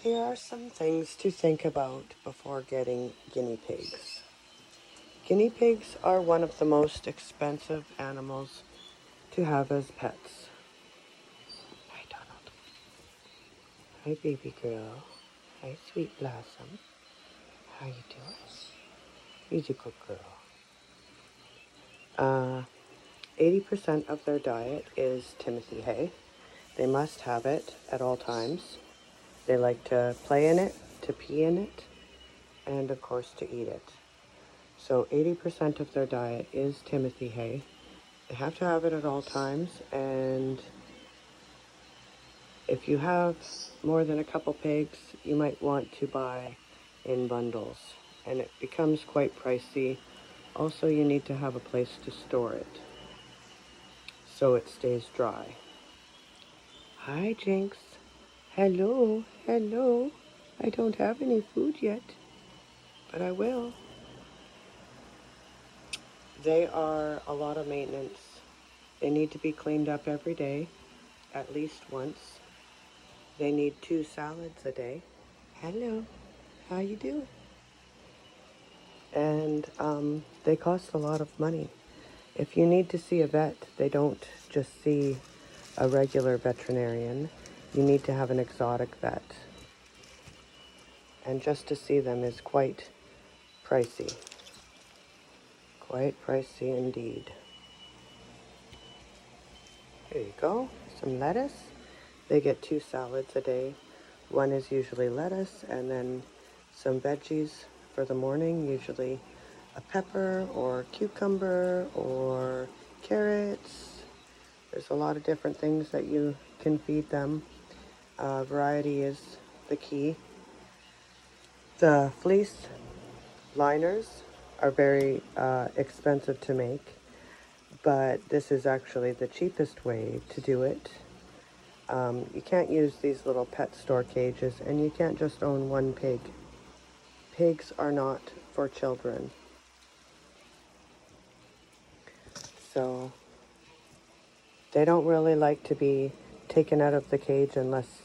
Here are some things to think about before getting guinea pigs. Guinea pigs are one of the most expensive animals to have as pets. Hi, Donald. Hi, baby girl. Hi, sweet Blossom. How you doing? You're a good girl. 80% of their diet is Timothy hay. They must have it at all times. They like to play in it, to pee in it, and of course to eat it. So 80% of their diet is Timothy hay. They have to have it at all times, and if you have more than a couple pigs, you might want to buy in bundles, and it becomes quite pricey. Also, you need to have a place to store it so it stays dry. Hi, Jinx. Hello, hello. I don't have any food yet, but I will. They are a lot of maintenance. They need to be cleaned up every day, at least once. They need 2 salads a day. Hello, how you doing? And they cost a lot of money. If you need to see a vet, they don't just see a regular veterinarian. You need to have an exotic vet. And just to see them is quite pricey. Quite pricey indeed. Here you go, some lettuce. They get 2 salads a day. One is usually lettuce and then some veggies for the morning, usually a pepper or cucumber or carrots. There's a lot of different things that you can feed them. Variety is the key. The fleece liners are very expensive to make, but this is actually the cheapest way to do it. You can't use these little pet store cages, and you can't just own one pig. Pigs are not for children. So they don't really like to be taken out of the cage unless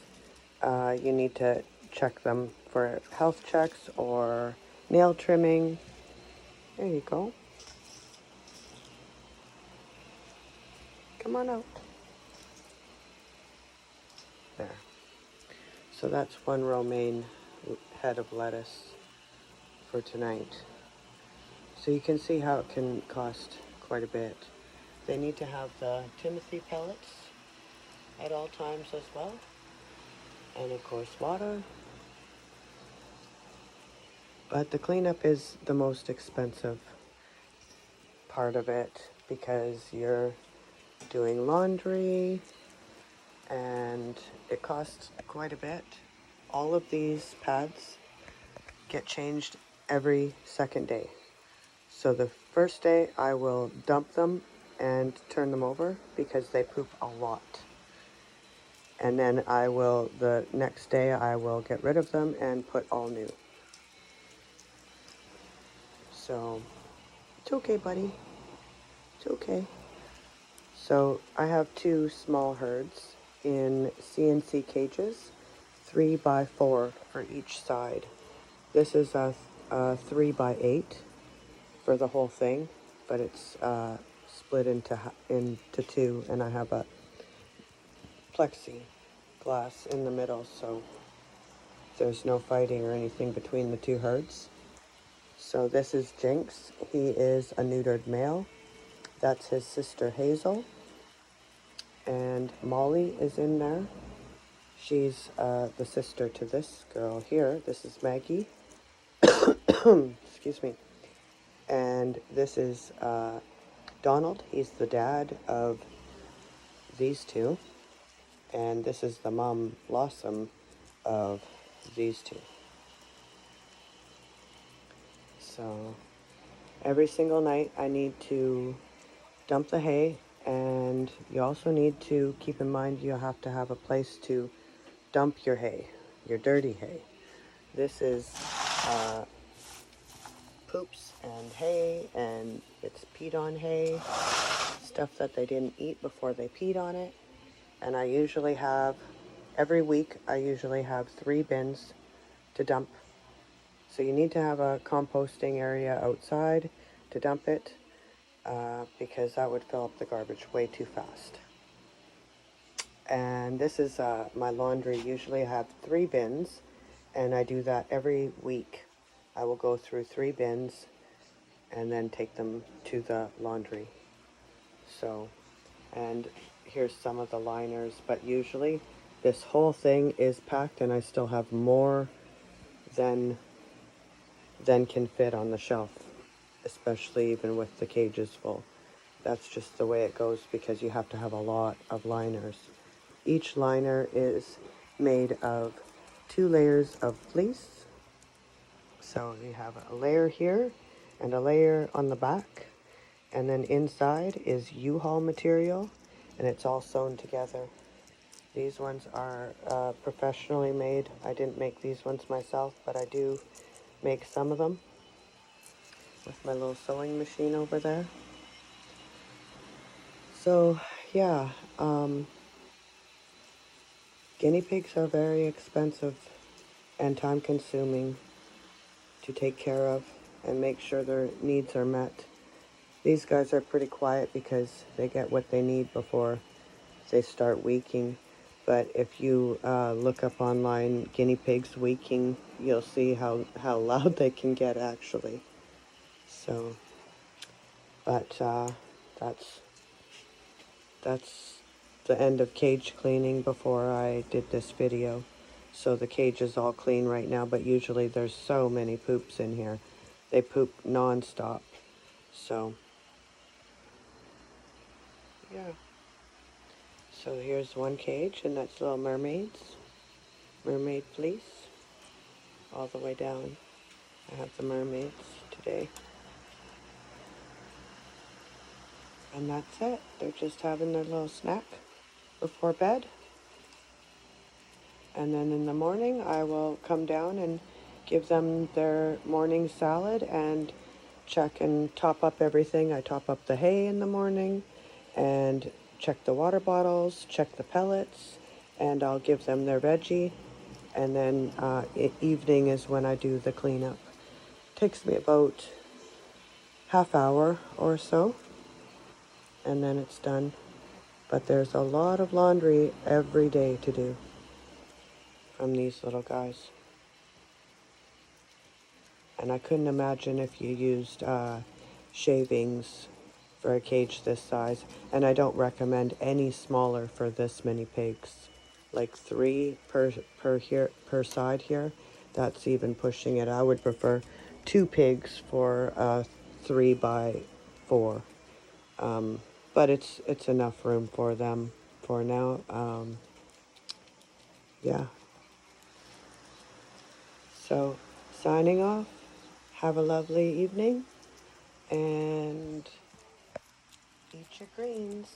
you need to check them for health checks or nail trimming. There you go. Come on out. There. So that's one romaine head of lettuce for tonight. So you can see how it can cost quite a bit. They need to have the Timothy pellets at all times as well. And of course water. But the cleanup is the most expensive part of it because you're doing laundry and it costs quite a bit. All of these pads get changed every second day. So the first day I will dump them and turn them over because they poop a lot. And then the next day I will get rid of them and put all new. So it's okay, buddy. It's okay. So I have 2 small herds in CNC cages, 3 by 4 for each side. This is a 3 by 8 for the whole thing, but it's split into 2, and I have a plexiglass in the middle, so there's no fighting or anything between the 2 herds. So this is Jinx. He is a neutered male. That's his sister Hazel. And Molly is in there. She's the sister to this girl here. This is Maggie. Excuse me. And this is Donald. He's the dad of these 2. And this is the mom, Blossom, of these 2. So every single night I need to dump the hay, and you also need to keep in mind you have to have a place to dump your hay, your dirty hay. This is poops and hay, and it's peed on hay, stuff that they didn't eat before they peed on it. And I usually have Every week I usually have 3 bins to dump. So you need to have a composting area outside to dump it, because that would fill up the garbage way too fast. And this is my laundry. Usually I have 3 bins, and I do that every week. I will go through 3 bins and then take them to the laundry. So, and here's some of the liners, but usually this whole thing is packed and I still have more than can fit on the shelf, especially even with the cages full. That's just the way it goes because you have to have a lot of liners. Each liner is made of 2 layers of fleece. So you have a layer here and a layer on the back. And then inside is U-Haul material, and it's all sewn together. These ones are professionally made. I didn't make these ones myself, but I do make some of them with my little sewing machine over there. So, yeah, guinea pigs are very expensive and time-consuming to take care of and make sure their needs are met. These guys are pretty quiet because they get what they need before they start weaking. But if you look up online guinea pigs weaking, you'll see how loud they can get actually. So, but that's the end of cage cleaning before I did this video. So the cage is all clean right now, but usually there's so many poops in here. They poop non-stop. So, yeah. So here's one cage, and that's Little Mermaids. Mermaid fleece. All the way down. I have the mermaids today. And that's it. They're just having their little snack before bed. And then in the morning, I will come down and give them their morning salad and check and top up everything. I top up the hay in the morning and check the water bottles, check the pellets, and I'll give them their veggie. And then evening is when I do the cleanup. Takes me about half hour or so, and then it's done. But there's a lot of laundry every day to do from these little guys. And I couldn't imagine if you used shavings for a cage this size. And I don't recommend any smaller for this many pigs. Like 3 per side here. That's even pushing it. I would prefer 2 pigs for 3 by 4. But it's enough room for them for now. Yeah. So, signing off. Have a lovely evening. And eat your greens.